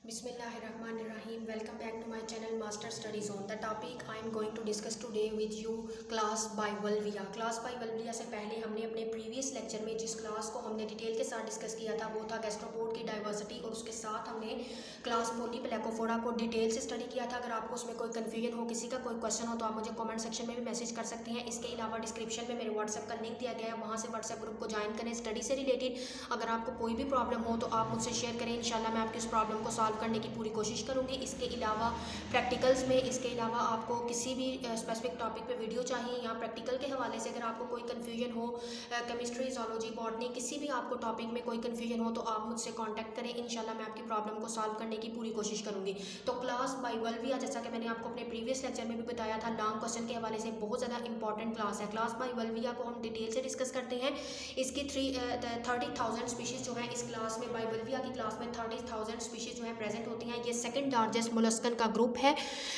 Bismillahirrahmanirrahim. Welcome back to my channel Master Study Zone. The topic I am going to discuss today with you class by Valvia. Class by Valvia से पहले हमने अपने previous lecture में जिस class को हमने detail के साथ डिस्कस किया था वो था गैस्ट्रोपोड की डाइवर्सिटी, और उसके साथ हमने क्लास पोलीप्लेकोफोरा को डिटेल से स्टडी किया था। अगर आपको उसमें कोई कन्फ्यूजन हो, किसी का कोई क्वेश्चन हो, तो आप मुझे कमेंट सेक्शन में भी मैसेज कर सकते हैं। इसके अलावा डिस्क्रिप्शन में मेरे व्हाट्सएप का लिंक दिया गया है, वहाँ से व्हाट्सएप ग्रुप को ज्वाइन करें। स्टडी से रिलेटेड अगर आपको कोई भी प्रॉब्लम हो तो आप मुझसे शेयर करें। इंशाल्लाह मैं आपकी उस प्रॉब्लम को सॉल्व करने की पूरी कोशिश करूंगी। इसके अलावा प्रैक्टिकल्स में, इसके अलावा आपको किसी भी स्पेसिफिक टॉपिक पे वीडियो चाहिए या प्रैक्टिकल के हवाले से अगर आपको कोई कन्फ्यूजन हो, केमिस्ट्री, जोलॉजी, बॉटनी, किसी भी आपको टॉपिक में कोई कन्फ्यूजन हो तो आप मुझसे कांटेक्ट करें। इंशाल्लाह मैं आपकी प्रॉब्लम को सॉल्व करने की पूरी कोशिश करूंगी। तो क्लास बाय वल्विया, जैसा कि मैंने आपको अपने प्रीवियस लेक्चर में भी बताया था, लॉन्ग क्वेश्चन के हवाले से बहुत ज़्यादा इंपॉर्टेंट क्लास है। क्लास बाय वल्विया को हम डिटेल से डिस्कस करते हैं। इसकी 30,000 स्पीशीज़ जो है इस क्लास में, बाय वल्विया की क्लास में 30,000 स्पीशीज़ जो है प्रेजेंट होती हैं। ये सेकंड लार्जेस्ट मोलस्कन का ग्रुप है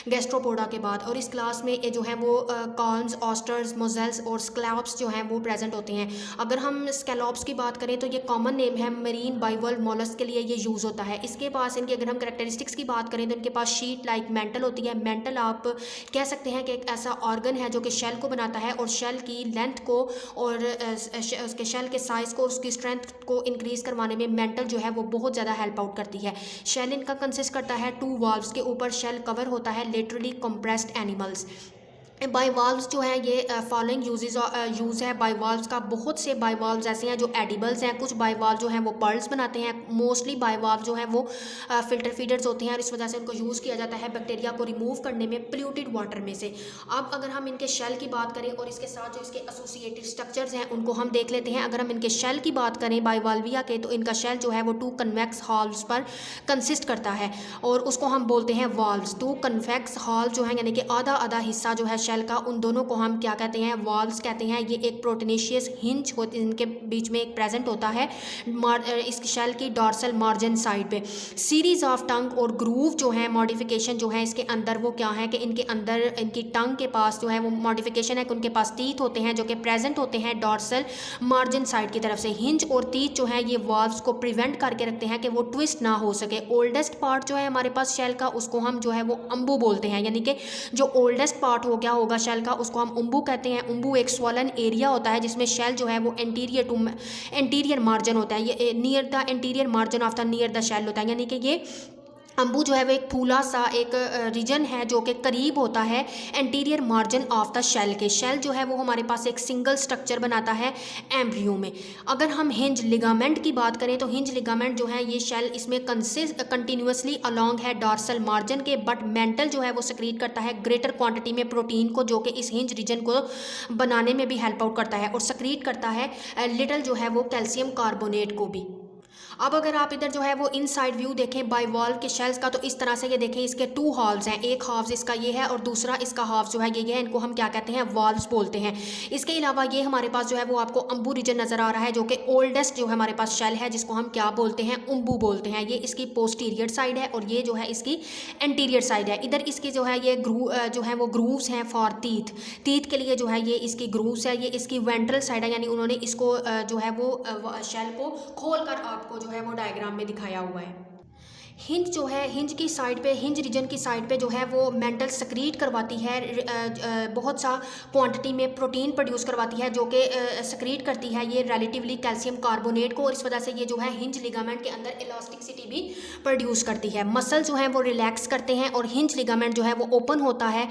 गैस्ट्रोपोडा के बाद, और इस क्लास में ये जो है वो कॉर्न्स, ऑस्टर्स, मोजेल्स और स्कैलोप्स जो हैं वो प्रेजेंट होते हैं। अगर हम स्कैलोप्स की बात करें तो ये कॉमन नेम है, मरीन बाइवल्व मोलस्क के लिए ये यूज़ होता है। इसके पास इनकी अगर हम कैरेक्टरिस्टिक्स की बात करें तो इनके पास शीट लाइक मेंटल होती है। मेंटल आप कह सकते हैं कि एक ऐसा ऑर्गन है जो कि शेल को बनाता है, और शेल की लेंथ को और उसके शेल के साइज़ को, उसकी स्ट्रेंथ को इंक्रीज़ करवाने में मेंटल जो है वो बहुत ज़्यादा हेल्प आउट करती है। शेल इनका कंसिस्ट करता है 2 वाल्व्स के ऊपर शेल कवर होता है, लेटरली कंप्रेस्ड एनिमल्स। बाइवाल्व्स जो है ये फॉलोइंग यूज़ है बाइवाल्व्स का। बहुत से बाइवाल्व्स ऐसे हैं जो एडिबल्स हैं, कुछ बाइवाल्व जो हैं वो पर्ल्स बनाते हैं। मोस्टली बाइवाल्व जो हैं वो फिल्टर फीडर्स होते हैं, और इस वजह से उनको यूज़ किया जाता है बैक्टीरिया को रिमूव करने में पोल्यूटेड वाटर में से। अब अगर हम इनके शेल की बात करें और इसके साथ जो इसके एसोसिएटेड स्ट्रक्चर्स हैं उनको हम देख लेते हैं। अगर हम इनके शेल की बात करें बाइवाल्विया के, तो इनका शेल जो है वो 2 कन्वेक्स हॉल्स पर कंसिस्ट करता है, और उसको हम बोलते हैं वाल्व्स। 2 कन्वेक्स हॉल जो है यानी कि आधा आधा हिस्सा जो है शेल का, उन दोनों को हम क्या कहते हैं? वाल्व्स कहते हैं। ये एक प्रोटेनेशियस हिंज होती है, इनके बीच में एक प्रेजेंट होता है इस शेल की डॉर्सल मार्जिन साइड पे। सीरीज ऑफ टंग और ग्रूव जो है मॉडिफिकेशन जो है इसके अंदर वो क्या है कि इनके अंदर इनकी टंग के पास जो है वो मॉडिफिकेशन है कि उनके पास टीथ होते हैं जो कि प्रेजेंट होते हैं डॉर्सल मार्जिन साइड की तरफ से। हिंज और टीथ जो है ये वाल्व्स को प्रिवेंट करके रखते हैं कि वो ट्विस्ट ना हो सके। ओल्डेस्ट पार्ट जो है हमारे पास शेल का, उसको हम जो है वो अम्बू बोलते हैं, यानी कि जो ओल्डेस्ट पार्ट हो गया होगा शेल का उसको हम उम्बू कहते हैं। उम्बू एक स्वॉलन एरिया होता है जिसमें शेल जो है वो एंटीरियर मार्जिन होता है, ये near the anterior margin of the near the shell होता है, यानी कि ये अम्बू जो है वो एक फूला सा एक रीजन है जो कि करीब होता है anterior margin of the shell के। शेल जो है वो हमारे पास एक सिंगल स्ट्रक्चर बनाता है एम्ब्रियो में। अगर हम हिंज लिगामेंट की बात करें तो हिंज लिगामेंट जो है ये शेल इसमें कंटिन्यूसली अलोंग है डॉर्सल मार्जिन के, बट मेंटल जो है वो सेक्रीट करता है ग्रेटर क्वांटिटी में प्रोटीन को, जो कि इस हिंज रीजन को बनाने में भी हेल्प आउट करता है, और सेक्रीट करता है लिटल जो है वो कैल्शियम कार्बोनेट को भी। अब अगर आप इधर जो है वो इनसाइड व्यू देखें बाइवाल्व के शेल्स का, तो इस तरह से ये देखें, इसके 2 हाल्व्स हैं। एक हाफ इसका ये है और दूसरा इसका हाफ जो है ये है। इनको हम क्या कहते हैं? वाल्व्स बोलते हैं। इसके अलावा ये हमारे पास जो है वो आपको अम्बू रीजन नज़र आ रहा है जो कि ओल्डेस्ट जो है हमारे पास शेल है, जिसको हम क्या बोलते हैं? उम्बू बोलते हैं। ये इसकी पोस्टीरियर साइड है और ये जो है इसकी एंटीरियर साइड है। इधर इसकी जो है ये जो है वो ग्रूव्स हैं फॉर टीथ। टीथ के लिए जो है ये इसकी ग्रूव्स है। ये इसकी वेंट्रल साइड है, यानी उन्होंने इसको जो है वो शेल को खोल कर आपको जो है वो डायग्राम में दिखाया हुआ है। हिंज जो है, हिंज की साइड पे, हिंज रीजन की साइड पे जो है वो मेंटल सक्रीट करवाती है, बहुत सा क्वांटिटी में प्रोटीन प्रोड्यूस करवाती है जो कि सक्रीट करती है ये रिलेटिवली कैल्शियम कार्बोनेट को, और इस वजह से ये जो है हिंज लिगामेंट के अंदर इलास्टिसिटी भी प्रोड्यूस करती है। मसल जो है वो रिलैक्स करते हैं और हिंज लिगामेंट जो है वो ओपन होता है,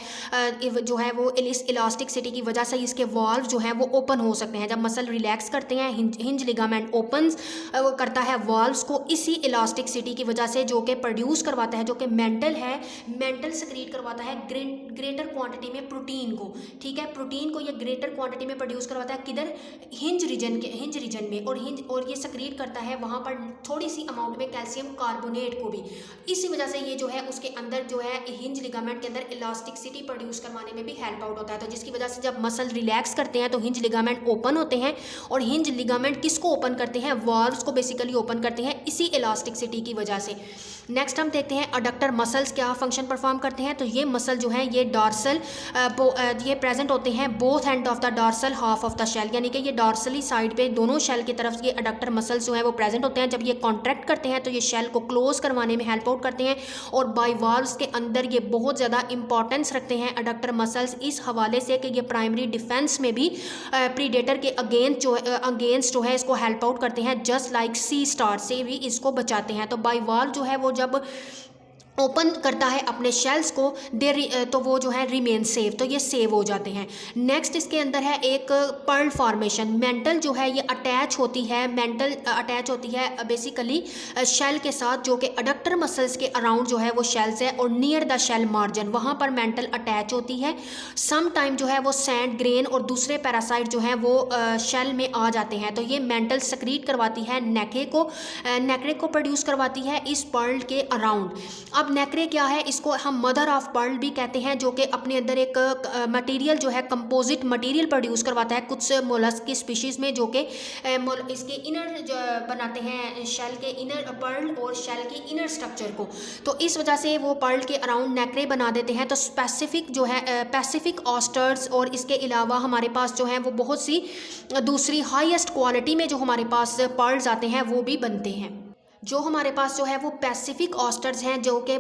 जो है वो इस इलास्टिसिटी की वजह से इसके वाल्व जो है वो ओपन हो सकते हैं। जब मसल रिलैक्स करते हैं हिंज लिगामेंट ओपन करता है वाल्व्स को इसी इलास्टिसिटी की वजह से, जो कि प्रोड्यूस करवाता है, जो कि मेंटल है, मेंटल सेक्रीट करवाता है ग्रेटर क्वांटिटी में प्रोटीन को। ठीक है, प्रोटीन को ये ग्रेटर क्वांटिटी में प्रोड्यूस करवाता है किधर? हिंज रीजन में, और ये सेक्रीट करता है वहाँ पर थोड़ी सी अमाउंट में कैल्शियम कार्बोनेट को भी। इसी वजह से ये जो है उसके अंदर जो है हिंज लिगामेंट के अंदर इलास्टिसिटी प्रोड्यूस करवाने में भी हेल्प आउट होता है। तो जिसकी वजह से जब मसल रिलैक्स करते हैं तो हिंज लिगामेंट ओपन होते हैं, और हिंज लिगामेंट किसको ओपन करते हैं? वाल्व्स को बेसिकली ओपन करते हैं इसी इलास्टिसिटी की वजह से। नेक्स्ट हम देखते हैं अडक्टर मसल्स क्या फंक्शन परफॉर्म करते हैं। तो ये मसल जो है ये डॉर्सल ये प्रेजेंट होते हैं both end of the dorsal half of the shell, यानी कि ये डॉर्सली साइड पे दोनों शेल की तरफ ये अडक्टर मसल्स जो है वो प्रेजेंट होते हैं। जब ये कॉन्ट्रैक्ट करते हैं तो ये शेल को क्लोज करवाने में हेल्प आउट करते हैं और बाइवाल्व्स के अंदर ये बहुत ज़्यादा इंपॉर्टेंस रखते हैं अडक्टर मसल्स, इस हवाले से कि ये प्राइमरी डिफेंस में भी प्रीडेटर के अगेंस्ट जो है इसको हेल्प आउट करते हैं, जस्ट लाइक सी स्टार से भी इसको बचाते हैं। तो बाइवाल्व जो है वो जब ओपन करता है अपने शेल्स को तो वो जो है रिमेन सेफ, तो ये सेव हो जाते हैं। नेक्स्ट इसके अंदर है एक पर्ल फॉर्मेशन। मेंटल जो है ये अटैच होती है बेसिकली शेल के साथ, जो कि अडक्टर मसल्स के अराउंड जो है वो शेल्स है और नियर द शेल मार्जिन वहाँ पर मेंटल अटैच होती है। सम टाइम जो है वो सैंड ग्रेन और दूसरे पैरासाइट जो हैं वो शेल में आ जाते हैं, तो ये मेंटल सक्रीट करवाती है नेक्रे को प्रोड्यूस करवाती है इस पर्ल के अराउंड। अब नेक्रे क्या है, इसको हम मदर ऑफ पर्ल भी कहते हैं, जो कि अपने अंदर एक मटेरियल जो है कंपोजिट मटेरियल प्रोड्यूस करवाता है कुछ मोलस्क की स्पीशीज़ में, जो कि इसके इनर बनाते हैं शेल के इनर पर्ल और शेल के इनर स्ट्रक्चर को, तो इस वजह से वो पर्ल के अराउंड नेक्रे बना देते हैं। तो स्पेसिफिक जो है पैसिफिक ऑस्टर्स और इसके अलावा हमारे पास जो है वो बहुत सी दूसरी हाईएस्ट क्वालिटी में जो हमारे पास पर्ल्स आते हैं वो भी बनते हैं। जो हमारे पास जो है वो पैसिफिक ऑस्टर्स हैं, जो कि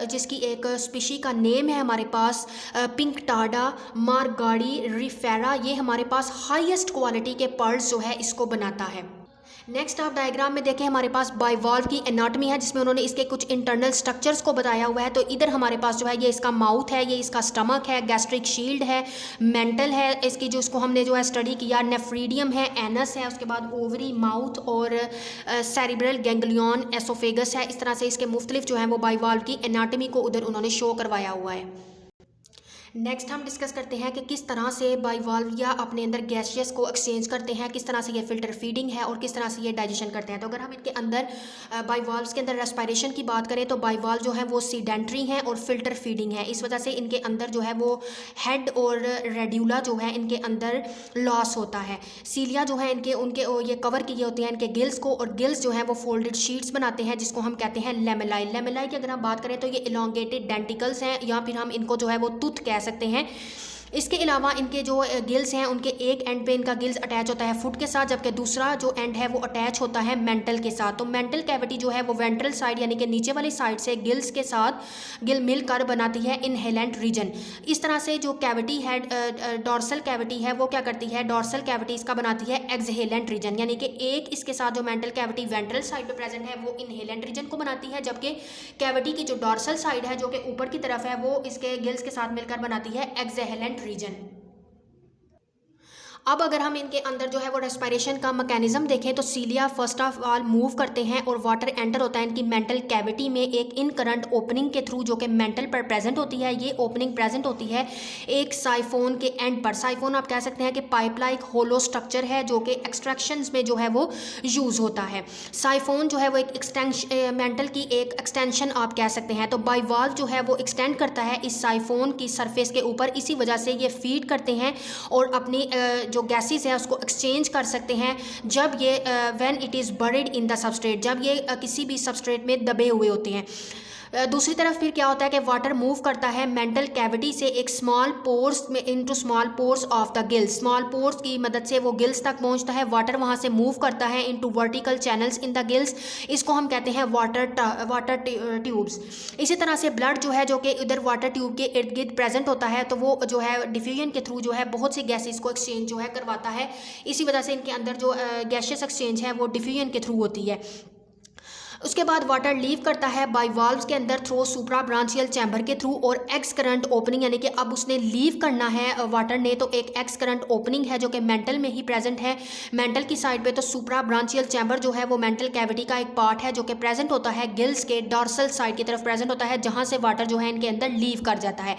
जिसकी एक स्पीशी का नेम है हमारे पास पिंकटाडा मारगाड़ी रिफेरा, ये हमारे पास हाईएस्ट क्वालिटी के पर्ल्स जो है इसको बनाता है। नेक्स्ट आप डायग्राम में देखें, हमारे पास बाइवाल्व की एनाटमी है जिसमें उन्होंने इसके कुछ इंटरनल स्ट्रक्चर्स को बताया हुआ है। तो इधर हमारे पास जो है ये इसका माउथ है, ये इसका स्टमक है, गैस्ट्रिक शील्ड है, मेंटल है इसकी जो इसको हमने जो है स्टडी किया, नेफ्रीडियम है, एनस है, उसके बाद ओवरी, माउथ और सेरिब्रल गैंग्लियन, एसोफेगस है। इस तरह से इसके मुख्तलिफ जो है वो बाइवाल्व की एनाटमी को उधर उन्होंने शो करवाया हुआ है। नेक्स्ट हम डिस्कस करते हैं कि किस तरह से बाइवाल्विया अपने अंदर गैसियस को एक्सचेंज करते हैं, किस तरह से ये फिल्टर फीडिंग है और किस तरह से ये डाइजेशन करते हैं। तो अगर हम इनके अंदर बाइवाल्व्स के अंदर रेस्पिरेशन की बात करें तो बाइवाल्व जो है वो सीडेंट्री हैं और फिल्टर फीडिंग है, इस वजह से इनके अंदर जो है वो हेड और रेड्यूला जो है इनके अंदर लॉस होता है। सीलिया जो है उनके ये कवर किए होते हैं इनके गिल्स को, और गिल्स जो है वो फोल्डेड शीट्स बनाते हैं जिसको हम कहते हैं लेमेलाई। लेमेलाई की अगर हम बात करें तो ये इलोंगेटेड डेंटिकल्स हैं, या फिर हम इनको जो है वो टूथ कह सकते हैं। इसके अलावा इनके जो गिल्स हैं उनके एक एंड पे इनका गिल्स अटैच होता है फुट के साथ, जबकि दूसरा जो एंड है वो अटैच होता है मेंटल के साथ। तो मेंटल कैविटी जो है वो वेंट्रल साइड यानी कि नीचे वाली साइड से गिल्स के साथ गिल मिलकर बनाती है इनहेलेंट रीजन। इस तरह से जो कैविटी है डॉर्सल कैविटी है वो क्या करती है, डॉर्सल कैविटी इसका बनाती है एक्सहेलेंट रीजन, यानी कि एक इसके साथ जो मेंटल कैविटी वेंट्रल साइड पे प्रेजेंट है वो इनहेलेंट रीजन को बनाती है, जबकि कैविटी की जो डॉर्सल साइड है जो कि ऊपर की तरफ है वो इसके गिल्स के साथ मिलकर बनाती है एक्सहेलेंट रीजन। अब अगर हम इनके अंदर जो है वो रेस्पिरेशन का मैकेनिज्म देखें तो सीलिया फर्स्ट ऑफ ऑल मूव करते हैं और वाटर एंटर होता है इनकी मेंटल कैविटी में एक इन करंट ओपनिंग के थ्रू, जो कि मेंटल पर प्रेजेंट होती है। ये ओपनिंग प्रेजेंट होती है एक साइफोन के एंड पर। साइफोन आप कह सकते हैं कि पाइप लाइक होलो स्ट्रक्चर है जो कि एक्सट्रैक्शंस में जो है वो यूज़ होता है। साइफोन जो है वो एक एक्सटेंशन मेंटल की एक एक्सटेंशन आप कह सकते हैं। तो बाइवाल्व जो है वो एक्सटेंड करता है इस साइफोन की सरफेस के ऊपर, इसी वजह से ये फीड करते हैं और अपनी जो गैसेस है उसको एक्सचेंज कर सकते हैं जब ये when it is buried in the substrate, जब ये किसी भी सबस्ट्रेट में दबे हुए होते हैं। दूसरी तरफ फिर क्या होता है कि वाटर मूव करता है मेंटल कैविटी से एक स्मॉल पोर्स में into small pores of the gills. Small pores की मदद से वो गिल्स तक पहुंचता है, वाटर वहां से मूव करता है into vertical channels in the gills, इसको हम कहते हैं वाटर ट्यूब्स। इसी तरह से ब्लड जो है जो कि इधर वाटर ट्यूब के इर्द गिर्द प्रेजेंट होता है, तो वो जो है डिफ्यूजन के थ्रू जो है बहुत सी गैसेस को एक्सचेंज जो है करवाता है। इसी वजह से इनके अंदर जो गैसेस एक्सचेंज है वो डिफ्यूजन के थ्रू होती है। उसके बाद वाटर लीव करता है बाइवाल्व्स के अंदर थ्रू सुप्रा ब्रांचियल चैम्बर के थ्रू और एक्स करंट ओपनिंग, यानी कि अब उसने लीव करना है वाटर ने, तो एक एक्स करंट ओपनिंग है जो कि मेंटल में ही प्रेजेंट है। मेंटल की साइड पे तो सुप्रा ब्रांचियल चैम्बर जो है वो मेंटल कैविटी का एक पार्ट है जो कि प्रेजेंट होता है गिल्स के डॉर्सल साइड की तरफ प्रेजेंट होता है, जहाँ से वाटर जो है इनके अंदर लीव कर जाता है।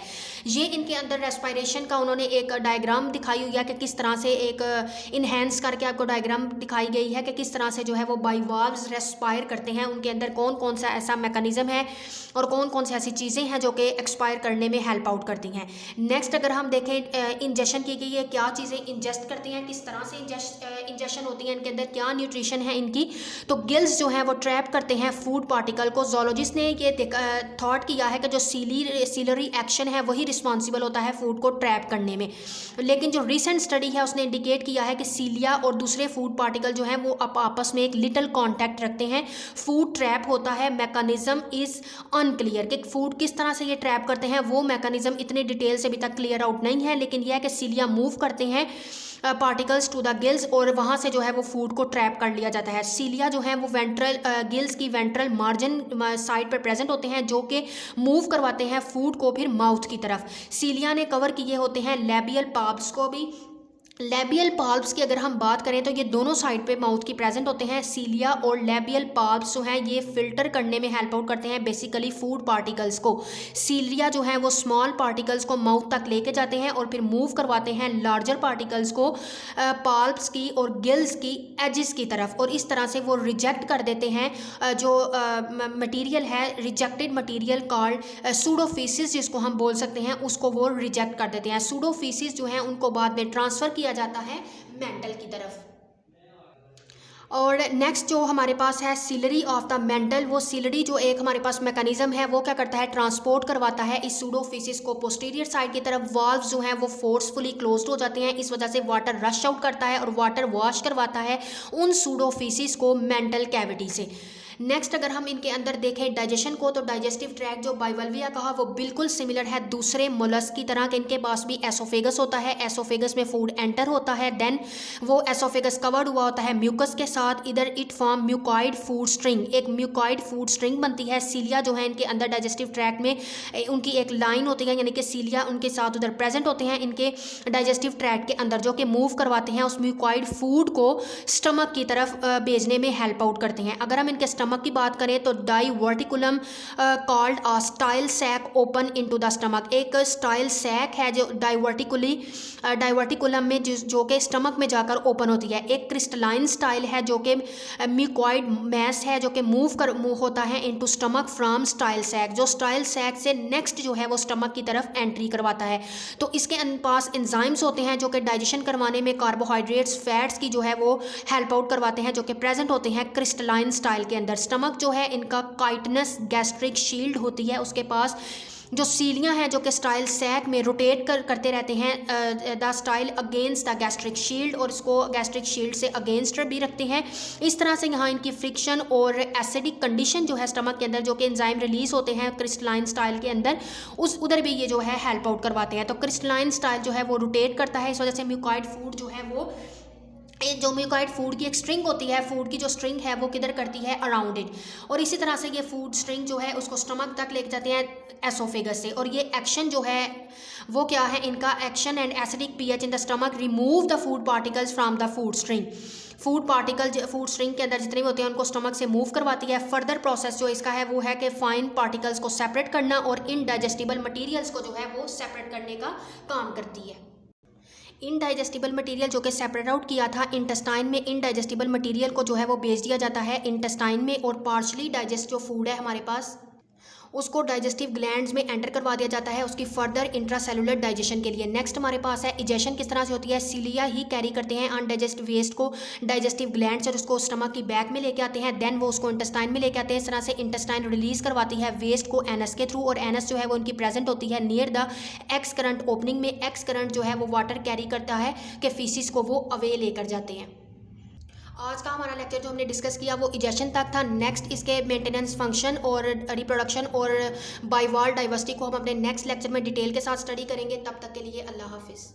ये इनके अंदर रेस्पिरेशन का उन्होंने एक डायग्राम दिखाई हुई है कि किस तरह से एक इन्हेंस करके आपको डायग्राम दिखाई गई है कि किस तरह से जो है वो बाइवाल्व्स रेस्पायर करते हैं। उनके अंदर कौन कौन सा ऐसा मैकेनिज्म है और कौन कौन सी ऐसी चीज़ें हैं जो कि एक्सपायर करने में हेल्प आउट करती हैं। नेक्स्ट अगर हम देखें इंजेक्शन की गई है, क्या चीज़ें इंजेस्ट करती हैं, किस तरह से इंजेक्शन होती है, इनके अंदर क्या न्यूट्रिशन है इनकी। तो गिल्स जो हैं वो ट्रैप करते हैं फूड पार्टिकल को। जोलॉजिस्ट ने ये थॉट किया है कि जो सीलरी एक्शन है वही रिस्पॉन्सिबल होता है फूड को ट्रैप करने में, लेकिन जो रिसेंट स्टडी है उसने इंडिकेट किया है कि सीलिया और दूसरे फूड पार्टिकल जो हैं वो आपस में एक लिटिल कॉन्टैक्ट रखते हैं, फूड ट्रैप होता है। मैकेनिज्म इज़ अनक्लियर कि फूड किस तरह से ये ट्रैप करते हैं, वो मैकेनिज्म इतने डिटेल से अभी तक क्लियर आउट नहीं है, लेकिन यह है कि सीलिया मूव करते हैं पार्टिकल्स टू द गिल्स और वहाँ से जो है वो फूड को ट्रैप कर लिया जाता है। सीलिया जो है वो वेंट्रल गिल्स की वेंट्रल मार्जिन साइड पर प्रेजेंट होते हैं जो कि मूव करवाते हैं फूड को फिर माउथ की तरफ। सीलिया ने कवर किए होते हैं लेबियल पाल्प्स को भी। लेबियल पाल्प्स की अगर हम बात करें तो ये दोनों साइड पे माउथ की प्रेजेंट होते हैं। सीलिया और लेबियल पाल्प्स जो हैं ये फिल्टर करने में हेल्प आउट करते हैं बेसिकली फूड पार्टिकल्स को। सीलिया जो है वो स्मॉल पार्टिकल्स को माउथ तक लेके जाते हैं और फिर मूव करवाते हैं लार्जर पार्टिकल्स को पाल्प्स की और गिल्स की एजिस की तरफ, और इस तरह से वो रिजेक्ट कर देते हैं जो मटीरियल है, रिजेक्टेड मटीरियल कॉल्ड सूडोफीसिस जिसको हम बोल सकते हैं, उसको वो रिजेक्ट कर देते हैं। सूडोफीसिस जो हैं उनको बाद में ट्रांसफ़र किया जाता है मेंटल की तरफ। और नेक्स्ट जो हमारे पास है सीलरी ऑफ द मेंटल, वो सीलरी जो एक हमारे पास मैकेनिज्म है वो क्या करता है, ट्रांसपोर्ट करवाता है इस सूडोफिसिस को पोस्टीरियर साइड की तरफ। वाल्व्स जो हैं वो फोर्सफुली क्लोज्ड हो जाते हैं, इस वजह से वाटर रश आउट करता है और वाटर वॉश करवाता है उन सूडोफिसिस को मेंटल कैविटी से। नेक्स्ट अगर हम इनके अंदर देखें डाइजेशन को, तो डाइजेस्टिव ट्रैक्ट जो बाइवल्विया कहा वो बिल्कुल सिमिलर है दूसरे मोलस्क की तरह कि इनके पास भी एसोफेगस होता है। एसोफेगस में फूड एंटर होता है, देन वो एसोफेगस कवर्ड हुआ होता है म्यूकस के साथ। इधर it form mucoid food string, एक म्यूकॉइड फूड स्ट्रिंग बनती है। सीलिया जो है इनके अंदर डाइजेस्टिव ट्रैक्ट में उनकी एक लाइन होती है, यानी कि सीलिया उनके साथ उधर प्रेजेंट होते हैं इनके डाइजेस्टिव ट्रैक्ट के अंदर, जो कि मूव करवाते हैं उस म्यूकॉइड फूड को स्टमक की तरफ भेजने में हेल्प आउट करते हैं। अगर हम इनके स्टमक की बात करें तो diverticulum called a style sac open into the stomach, एक स्टाइल सैक है जो डाइवर्टिकुलम में जो कि स्टमक में जाकर ओपन होती है। एक क्रिस्टलाइन स्टाइल है जो कि म्यूकॉइड मैस है जो कि मूव होता है into stomach from style sac, जो स्टाइल सैक से नेक्स्ट जो है वो स्टमक की तरफ एंट्री करवाता है। तो इसके पास एंजाइम्स होते हैं जो कि डाइजेशन करवाने में कार्बोहाइड्रेट्स फैट्स की जो है वो हेल्प आउट करवाते हैं, जो कि प्रेजेंट होते हैं क्रिस्टलाइन स्टाइल के अंदर। स्टमक जो है इनका काइटनस गैस्ट्रिक शील्ड होती है उसके पास। जो सीलियाँ हैं जो कि स्टाइल सैक में रोटेट करते रहते हैं the style against the gastric shield, और इसको गैस्ट्रिक शील्ड से अगेंस्ट भी रखते हैं। इस तरह से यहाँ इनकी फ्रिक्शन और एसिडिक कंडीशन जो है स्टमक के अंदर, जो कि एंजाइम रिलीज होते हैं क्रिस्टलाइन स्टाइल के अंदर, उधर भी ये जो है हेल्प आउट करवाते हैं। तो क्रिस्टलाइन स्टाइल जो है वो रोटेट करता है, इस वजह से म्यूकॉइड फूड जो है वो जो म्यूकॉइड फूड की एक स्ट्रिंग होती है, फूड की जो स्ट्रिंग है वो किधर करती है, अराउंड इट, और इसी तरह से ये फूड स्ट्रिंग जो है उसको स्टमक तक लेके जाते हैं एसोफेगस से। और ये एक्शन जो है वो क्या है, इनका action and acidic pH in the stomach remove the food particles from the food string. Food particle food string के अंदर जितने भी होते हैं उनको स्टमक से मूव करवाती है। फर्दर प्रोसेस जो इसका है वो है कि फाइन पार्टिकल्स को सेपरेट करना और इनडाइजेस्टिबल मटीरियल्स को जो है वो सेपरेट करने का काम करती है। इनडाइजेस्टिबल मटेरियल जो कि सेपरेट आउट किया था इंटेस्टाइन में, इनडाइजेस्टिबल मटेरियल को जो है वो भेज दिया जाता है इंटेस्टाइन में, और पार्शली डाइजेस्ट जो फूड है हमारे पास उसको डाइजेस्टिव ग्लैंड्स में एंटर करवा दिया जाता है उसकी फर्दर इंट्रासेलुलर डाइजेशन के लिए। नेक्स्ट हमारे पास है इजेशन किस तरह से होती है। सीलिया ही कैरी करते हैं अनडाइजेस्ट वेस्ट को डाइजेस्टिव ग्लैंड्स और उसको स्टमक की बैक में लेके आते हैं, देन वो उसको इंटेस्टाइन में लेके आते हैं। इस तरह से इंटेस्टाइन रिलीज करवाती है वेस्ट को एनस के थ्रू, और एनस जो है वो उनकी प्रेजेंट होती है near the x current opening में। एक्स करंट जो है वो वाटर कैरी करता है कि फीसिस को वो अवे लेकर जाते हैं। आज का हमारा लेक्चर जो हमने डिस्कस किया वो इजेशन तक था। नेक्स्ट इसके मेंटेनेंस फंक्शन और रिप्रोडक्शन और बाइवाल डाइवर्सिटी को हम अपने नेक्स्ट लेक्चर में डिटेल के साथ स्टडी करेंगे। तब तक के लिए अल्लाह हाफिज़।